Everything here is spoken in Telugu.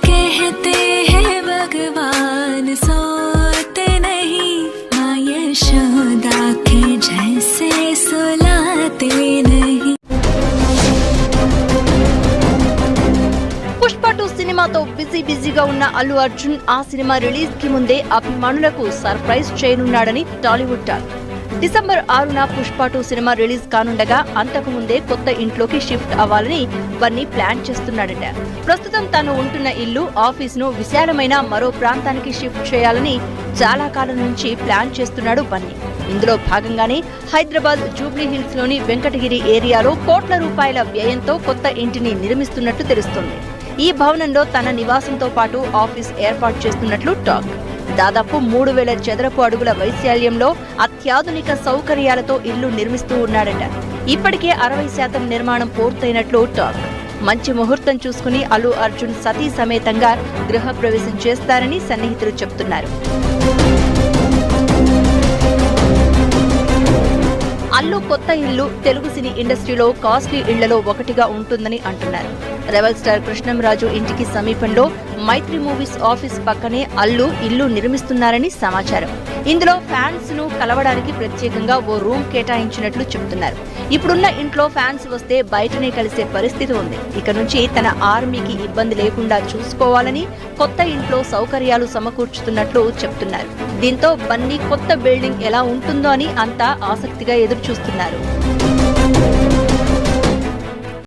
कहते हैं भगवान सोते नहीं, माँ यशोदा के जैसे सुलाते नहीं। పుష్ప 2 సినిమాతో బిజీగా ఉన్న అల్లు అర్జున్ ఆ సినిమా రిలీజ్ కి ముందే అభిమానులకు సర్ప్రైజ్ చేయనున్నాడని టాలీవుడ్ టాక్. డిసెంబర్ 6న పుష్ప 2 సినిమా రిలీజ్ కానుండగా అంతకు ముందే కొత్త ఇంట్లోకి షిఫ్ట్ అవ్వాలని బన్నీ ప్లాన్ చేస్తున్నాడట. ప్రస్తుతం తాను ఉంటున్న ఇల్లు, ఆఫీస్ ను విశాలమైన మరో ప్రాంతానికి షిఫ్ట్ చేయాలని చాలా కాలం నుంచి ప్లాన్ చేస్తున్నాడు బన్నీ. ఇందులో భాగంగానే హైదరాబాద్ జూబ్లీ హిల్స్ లోని వెంకటగిరి ఏరియాలో కోట్ల రూపాయల వ్యయంతో కొత్త ఇంటిని నిర్మిస్తున్నట్టు తెలుస్తోంది. ఈ భవనంలో తన నివాసంతో పాటు ఆఫీస్ ఏర్పాటు చేస్తున్నట్లు టాక్. దాదాపు 3000 చదరపు అడుగుల వైశాల్యంలో అత్యాధునిక సౌకర్యాలతో ఇల్లు నిర్మిస్తూ ఉన్నాడట. ఇప్పటికే 60% నిర్మాణం పూర్తయినట్లు టాక్. మంచి ముహూర్తం చూసుకుని అల్లు అర్జున్ సతీ సమేతంగా గృహప్రవేశం చేస్తారని సన్నిహితులు చెబుతున్నారు. అల్లు కొత్త ఇల్లు తెలుగు సినీ ఇండస్ట్రీలో కాస్ట్లీ ఇళ్లలో ఒకటిగా ఉంటుందని అంటున్నారు. రెబల్ స్టార్ కృష్ణంరాజు ఇంటికి సమీపంలో మైత్రి మూవీస్ ఆఫీస్ పక్కనే అల్లు ఇల్లు నిర్మిస్తున్నారని సమాచారం. ఇందులో ఫ్యాన్స్ ను కలవడానికి ప్రత్యేకంగా ఓ రూమ్ కేటాయించినట్లు చెబుతున్నారు. ఇప్పుడున్న ఇంట్లో ఫ్యాన్స్ వస్తే బయటనే కలిసే పరిస్థితి ఉంది. ఇక నుంచి తన ఆర్మీకి ఇబ్బంది లేకుండా చూసుకోవాలని కొత్త ఇంట్లో సౌకర్యాలు సమకూర్చుతున్నట్లు చెబుతున్నారు. దీంతో బన్నీ కొత్త బిల్డింగ్ ఎలా ఉంటుందో అని అంతా ఆసక్తిగా ఎదురు చూస్తున్నారు.